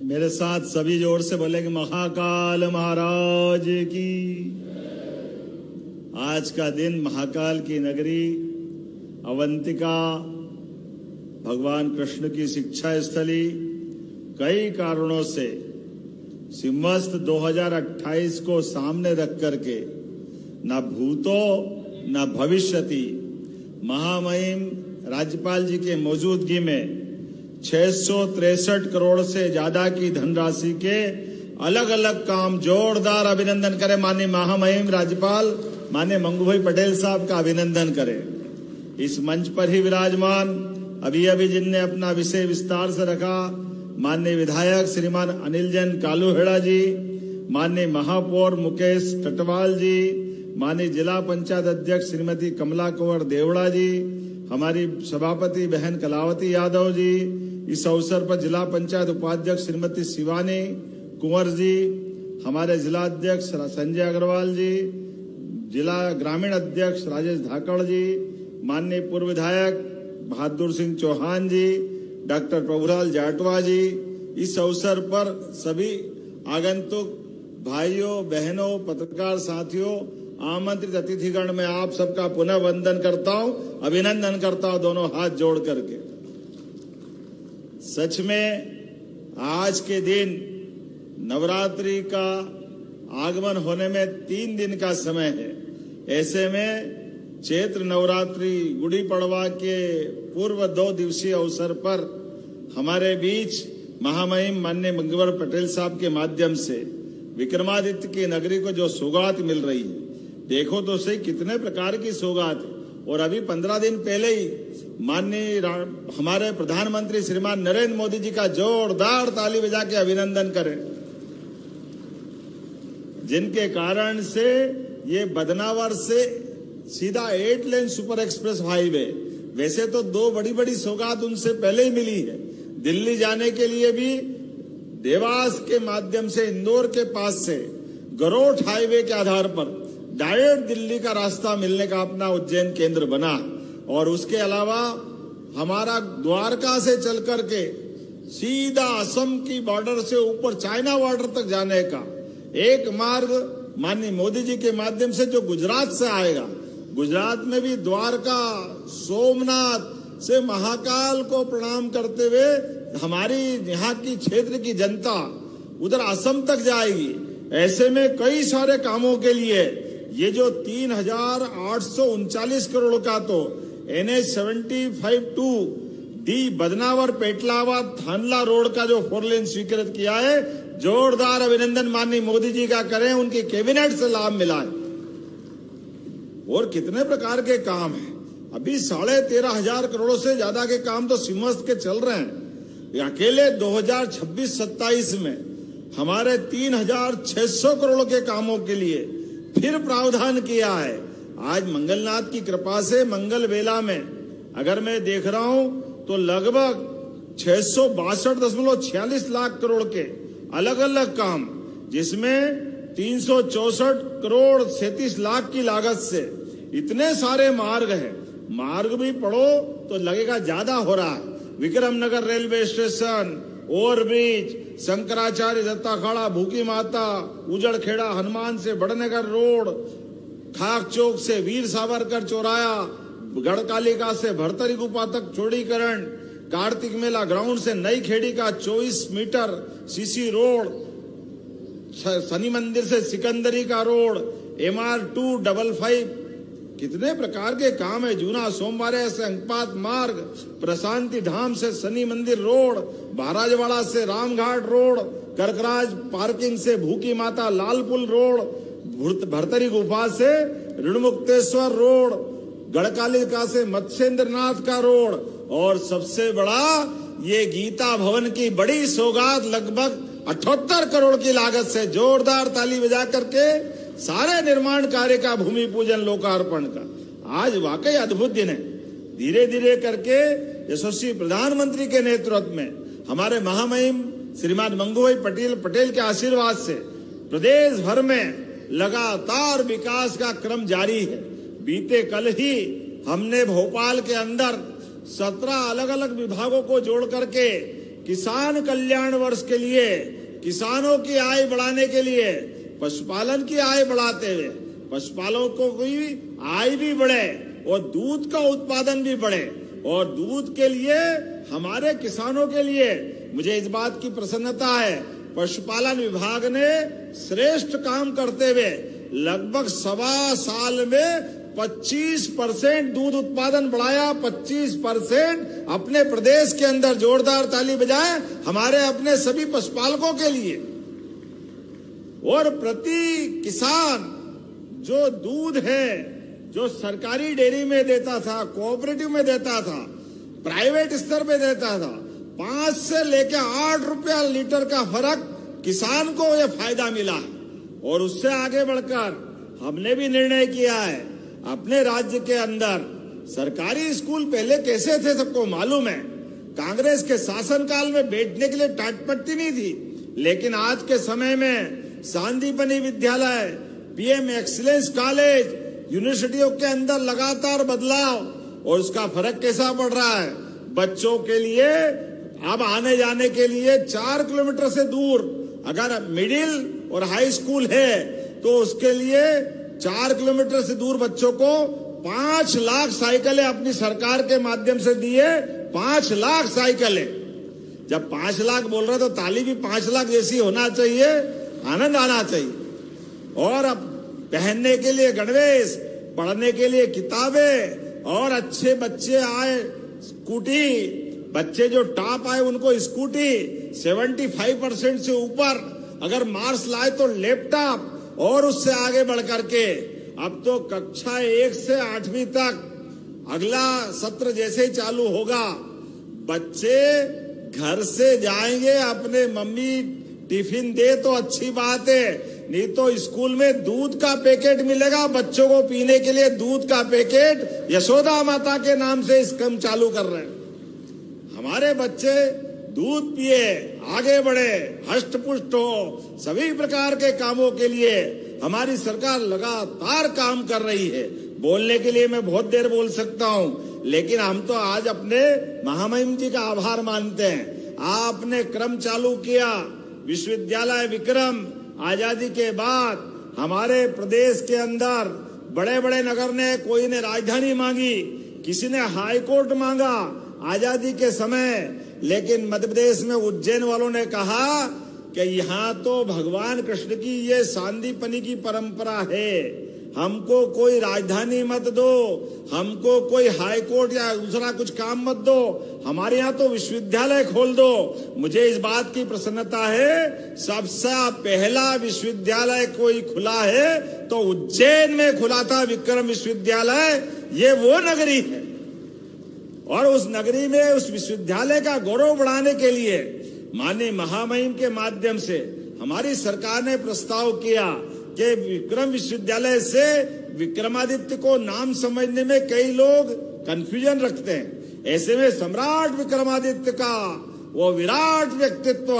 मेरे साथ सभी जोर से बोलेंगे महाकाल महाराज की। आज का दिन महाकाल की नगरी अवंतिका भगवान कृष्ण की शिक्षा स्थली कई कारणों से सिंहस्थ 2028 को सामने रख करके न भूतो न भविष्यति महामहिम राज्यपाल जी के मौजूदगी में 663 करोड़ से ज्यादा की धनराशि के अलग अलग काम जोरदार अभिनंदन करें। माननीय महामहिम राज्यपाल माननीय मंगूभाई पटेल साहब का अभिनंदन करें। इस मंच पर ही विराजमान अभी जिनने अपना विषय विस्तार से रखा, माननीय विधायक श्रीमान अनिल जैन कालूहेड़ा जी, माननीय महापौर मुकेश टटवाल जी, माननीय जिला पंचायत अध्यक्ष श्रीमती कमला कुंवर देवड़ा जी, हमारी सभापति बहन कलावती यादव जी, इस अवसर पर जिला पंचायत उपाध्यक्ष श्रीमती शिवानी कुंवर जी, हमारे जिला अध्यक्ष संजय अग्रवाल जी, जिला ग्रामीण अध्यक्ष राजेश धाकड़ जी, माननीय पूर्व विधायक बहादुर सिंह चौहान जी, डॉक्टर प्रभुलाल जाटवा जी, इस अवसर पर सभी आगंतुक भाइयों बहनों पत्रकार साथियों आमंत्रित अतिथिगण में आप सबका पुनः वंदन करता हूं, अभिनंदन करता हूं दोनों हाथ जोड़ करके। सच में आज के दिन नवरात्रि का आगमन होने में 3 दिन का समय है। ऐसे में चैत्र नवरात्रि गुड़ी पड़वा के पूर्व 2 दिवसीय अवसर पर हमारे बीच महामहिम माननीय मंगूभाई पटेल साहब के माध्यम से विक्रमादित्य की नगरी को जो सौगात मिल रही है, देखो तो सही कितने प्रकार की सौगात है। और अभी 15 दिन पहले ही माननीय हमारे प्रधानमंत्री श्रीमान नरेंद्र मोदी जी का जोरदार ताली बजा के अभिनंदन करें, जिनके कारण से ये बदनावर से सीधा 8 लेन सुपर एक्सप्रेस हाईवे, वैसे तो 2 बड़ी सौगात उनसे पहले ही मिली है। दिल्ली जाने के लिए भी देवास के माध्यम से इंदौर के पास से गरोठ हाईवे के आधार पर डायरेक्ट दिल्ली का रास्ता मिलने का अपना उज्जैन केंद्र बना। और उसके अलावा हमारा द्वारका से चल करके सीधा असम की बॉर्डर से ऊपर चाइना बॉर्डर तक जाने का एक मार्ग माननीय मोदी जी के माध्यम से जो गुजरात से आएगा, गुजरात में भी द्वारका सोमनाथ से महाकाल को प्रणाम करते हुए हमारी यहाँ की क्षेत्र की जनता उधर असम तक जाएगी। ऐसे में कई सारे कामों के लिए ये जो 3,839 करोड़ का तो NH 75-2 डी बदनावर पेटलावा थानला रोड का जो 4 लेन स्वीकृत किया है, जोरदार अभिनंदन माननीय मोदी जी का करें, उनकी कैबिनेट से लाभ मिला है। और कितने प्रकार के काम हैं, अभी 13,500 करोड़ से ज्यादा के काम तो सिंहस्थ के चल रहे हैं। अकेले 2026-27 में हमारे 3,600 करोड़ के कामों के लिए फिर प्रावधान किया है। आज मंगलनाथ की कृपा से मंगल बेला में अगर मैं देख रहा हूं तो लगभग 662.46 लाख करोड़ के अलग अलग काम, जिसमें 364 करोड़ 37 लाख की लागत से इतने सारे मार्ग हैं। मार्ग भी पढ़ो तो लगेगा ज्यादा हो रहा है। Vikramnagar railway station, overbridge, Shankaracharya Dattakhada, Bhukhi Mata, उजड़खेड़ा Hanuman से बड़नगर रोड, खाक चौक से वीर सावरकर चौराया, गढ़कालिका से भरतरी गुफा तक चौड़ीकरण, कार्तिक मेला ग्राउंड से नई खेड़ी का 24 मीटर सीसी रोड, शनि मंदिर से सिकंदरी का रोड, MR 255, कितने प्रकार के काम है। जूना सोमवार से अंकपात मार्ग, प्रशांति धाम से शनि मंदिर रोड, महाराजवाड़ा से रामघाट रोड, करकराज पार्किंग से भूखी माता लालपुल रोड, भरतरी गुफा से ऋणमुक्तेश्वर रोड, गढ़कालिका से मत्स्येंद्रनाथ का रोड, और सबसे बड़ा ये गीता भवन की बड़ी सौगात लगभग 78 करोड़ की लागत से जोरदार ताली बजा करके सारे निर्माण कार्य का भूमि पूजन लोकार्पण का आज वाकई अद्भुत दिन है। धीरे धीरे करके यशस्वी प्रधानमंत्री के नेतृत्व में हमारे महामहिम श्रीमान मंगूभाई पटेल के आशीर्वाद से प्रदेश भर में लगातार विकास का क्रम जारी है। बीते कल ही हमने भोपाल के अंदर 17 अलग अलग विभागों को जोड़ करके किसान कल्याण वर्ष के लिए, किसानों की आय बढ़ाने के लिए, पशुपालन की आय बढ़ाते हुए पशुपालकों की आय भी बढ़े और दूध का उत्पादन भी बढ़े। और दूध के लिए हमारे किसानों के लिए मुझे इस बात की प्रसन्नता है, पशुपालन विभाग ने श्रेष्ठ काम करते हुए लगभग 1.25 साल में 25% दूध उत्पादन बढ़ाया। 25% अपने प्रदेश के अंदर। जोरदार ताली बजाएं हमारे अपने सभी पशुपालकों के लिए। और प्रति किसान जो दूध है, जो सरकारी डेयरी में देता था, कोऑपरेटिव में देता था, प्राइवेट स्तर पे देता था, 5 से लेकर 8 रुपया लीटर का फर्क किसान को यह फायदा मिला है। और उससे आगे बढ़कर हमने भी निर्णय किया है, अपने राज्य के अंदर सरकारी स्कूल पहले कैसे थे सबको मालूम है। कांग्रेस के शासनकाल में बैठने के लिए टाटपट्टी नहीं थी, लेकिन आज के समय में सांदीपनि विद्यालय, पीएम एक्सीलेंस कॉलेज, यूनिवर्सिटियों के अंदर लगातार बदलाव और उसका फर्क कैसा पड़ रहा है। बच्चों के लिए अब आने जाने के लिए 4 किलोमीटर से दूर अगर मिडिल और हाई स्कूल है तो उसके लिए 4 किलोमीटर से दूर बच्चों को 5 लाख साइकिलें अपनी सरकार के माध्यम से दिए। 5 लाख साइकिलें। जब 5 लाख बोल रहे तो ताली भी 5 लाख जैसी होना चाहिए, आनंद आना चाहिए। और अब पहनने के लिए गणवेश, पढ़ने के लिए किताबें और अच्छे बच्चे आए स्कूटी, बच्चे जो टॉप आए उनको स्कूटी, 75% से ऊपर अगर मार्क्स लाए तो लैपटॉप। और उससे आगे बढ़ करके अब तो कक्षा 1 से 8वीं तक अगला सत्र जैसे ही चालू होगा, बच्चे घर से जाएंगे, अपने मम्मी टिफिन दे तो अच्छी बात है, नहीं तो स्कूल में दूध का पैकेट मिलेगा बच्चों को पीने के लिए। दूध का पैकेट यशोदा माता के नाम से स्कीम चालू कर रहे हैं। हमारे बच्चे दूध पिए, आगे बढ़े, हष्ट पुष्ट हो। सभी प्रकार के कामों के लिए हमारी सरकार लगातार काम कर रही है। बोलने के लिए मैं बहुत देर बोल सकता हूं, लेकिन हम तो आज अपने महामहिम जी का आभार मानते हैं। आपने क्रम चालू किया, विश्वविद्यालय विक्रम। आजादी के बाद हमारे प्रदेश के अंदर बड़े बड़े नगर ने, कोई ने राजधानी मांगी, किसी ने हाई कोर्ट मांगा आजादी के समय, लेकिन मध्य प्रदेश में उज्जैन वालों ने कहा कि यहाँ तो भगवान कृष्ण की ये सांदीपनि की परंपरा है, हमको कोई राजधानी मत दो, हमको कोई हाई कोर्ट या दूसरा कुछ काम मत दो, हमारे यहाँ तो विश्वविद्यालय खोल दो। मुझे इस बात की प्रसन्नता है, सबसे पहला विश्वविद्यालय कोई खुला है तो उज्जैन में खुला था, विक्रम विश्वविद्यालय। ये वो नगरी है और उस नगरी में उस विश्वविद्यालय का गौरव बढ़ाने के लिए माननीय महामहिम के माध्यम से हमारी सरकार ने प्रस्ताव किया कि विक्रम विश्वविद्यालय से विक्रमादित्य को नाम समझने में कई लोग कंफ्यूजन रखते हैं। ऐसे में सम्राट विक्रमादित्य का वो विराट व्यक्तित्व,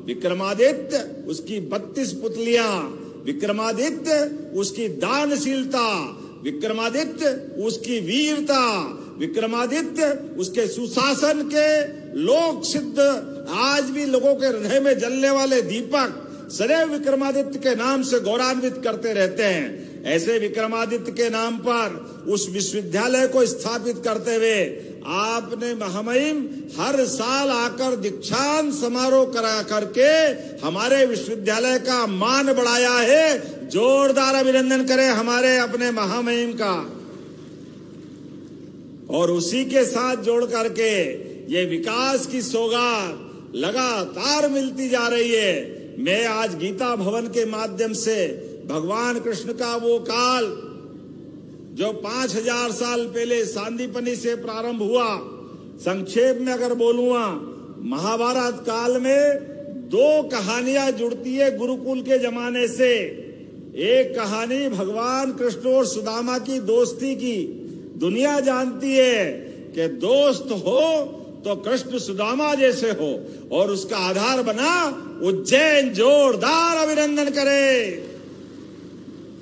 विक्रमादित्य उसकी 32 पुतलियां, विक्रमादित्य उसकी दानशीलता, विक्रमादित्य उसकी वीरता, विक्रमादित्य उसके सुशासन के लोक सिद्ध, आज भी लोगों के हृदय में जलने वाले दीपक सदैव विक्रमादित्य के नाम से गौरवान्वित करते रहते हैं। ऐसे विक्रमादित्य के नाम पर उस विश्वविद्यालय को स्थापित करते हुए आपने महामहिम हर साल आकर दीक्षांत समारोह करा करके हमारे विश्वविद्यालय का मान बढ़ाया है। जोरदार अभिनंदन करें हमारे अपने महामहिम का। और उसी के साथ जोड़ करके ये विकास की सौगात लगातार मिलती जा रही है। मैं आज गीता भवन के माध्यम से भगवान कृष्ण का वो काल जो 5000 साल पहले सांदीपनि से प्रारंभ हुआ, संक्षेप में अगर बोलूंगा, महाभारत काल में 2 कहानियां जुड़ती है गुरुकुल के जमाने से। एक कहानी भगवान कृष्ण और सुदामा की दोस्ती की। दुनिया जानती है कि दोस्त हो तो कृष्ण सुदामा जैसे हो, और उसका आधार बना उज्जैन। जोरदार अभिनंदन करें।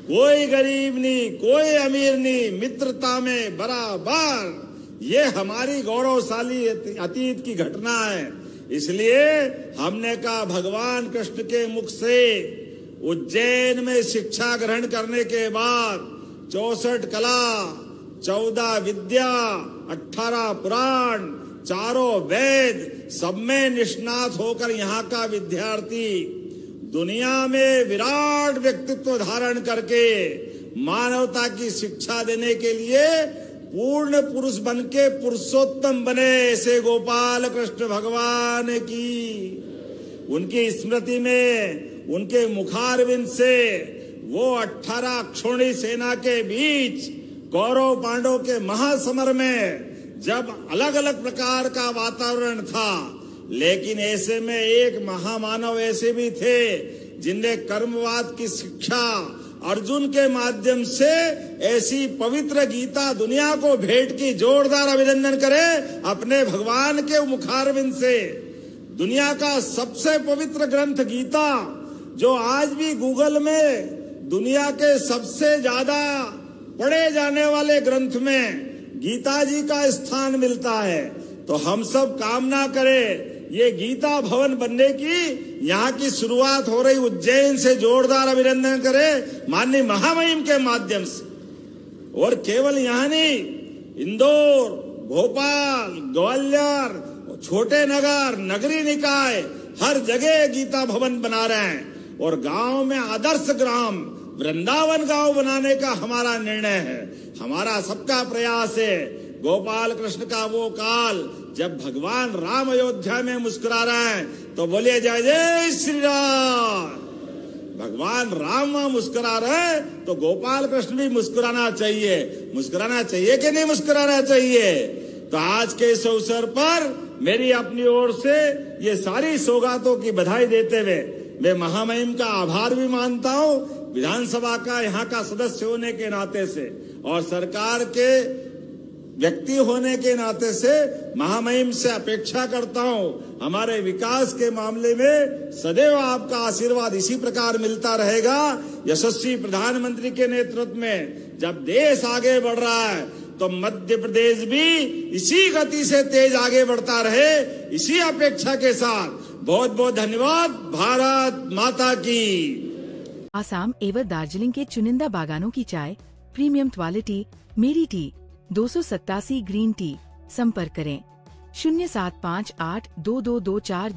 कोई गरीब नहीं, कोई अमीर नहीं, मित्रता में बराबर। ये हमारी गौरवशाली अतीत की घटना है। इसलिए हमने कहा भगवान कृष्ण के मुख से उज्जैन में शिक्षा ग्रहण करने के बाद 64 कला, 14 विद्या, 18 पुराण, 4 वेद, सब में निष्णात होकर यहाँ का विद्यार्थी दुनिया में विराट व्यक्तित्व धारण करके मानवता की शिक्षा देने के लिए पूर्ण पुरुष बन के पुरुषोत्तम बने, ऐसे गोपाल कृष्ण भगवान की उनकी स्मृति में उनके मुखारविंद से वो 18 अक्षौणी सेना के बीच कौरव पांडव के महासमर में जब अलग अलग प्रकार का वातावरण था, लेकिन ऐसे में एक महामानव ऐसे भी थे जिनने कर्मवाद की शिक्षा अर्जुन के माध्यम से ऐसी पवित्र गीता दुनिया को भेंट की। जोरदार अभिनंदन करें अपने भगवान के मुखारविंद से। दुनिया का सबसे पवित्र ग्रंथ गीता, जो आज भी गूगल में दुनिया के सबसे ज्यादा पढ़े जाने वाले ग्रंथ में गीता जी का स्थान मिलता है, तो हम सब कामना करें ये गीता भवन बनने की यहाँ की शुरुआत हो रही उज्जैन से। जोरदार अभिनंदन करें माननीय महामहिम के माध्यम से। और केवल यहाँ नहीं, इंदौर, भोपाल, ग्वालियर, छोटे नगर, नगरी निकाय, हर जगह गीता भवन बना रहे हैं। और गांव में आदर्श ग्राम वृंदावन गांव बनाने का हमारा निर्णय है, हमारा सबका प्रयास है। गोपाल कृष्ण का वो काल जब भगवान राम अयोध्या में मुस्कुरा रहे हैं, तो बोलिए जय जय श्री राम। भगवान राम मुस्कुरा रहे हैं तो गोपाल कृष्ण भी मुस्कुराना चाहिए। मुस्कुराना चाहिए कि नहीं मुस्कुराना चाहिए? तो आज के इस अवसर पर मेरी अपनी ओर से ये सारी सौगातों की बधाई देते हुए मैं महामहिम का आभार भी मानता हूँ, विधानसभा का यहाँ का सदस्य होने के नाते से और सरकार के व्यक्ति होने के नाते से महामहिम से अपेक्षा करता हूँ हमारे विकास के मामले में सदैव आपका आशीर्वाद इसी प्रकार मिलता रहेगा। यशस्वी प्रधानमंत्री के नेतृत्व में जब देश आगे बढ़ रहा है तो मध्य प्रदेश भी इसी गति से तेज आगे बढ़ता रहे, इसी अपेक्षा के साथ बहुत बहुत धन्यवाद। भारत माता की। आसाम एवं दार्जिलिंग के चुनिंदा बागानों की चाय, प्रीमियम क्वालिटी, मेरी टी 287 ग्रीन टी। संपर्क करें 075822242000।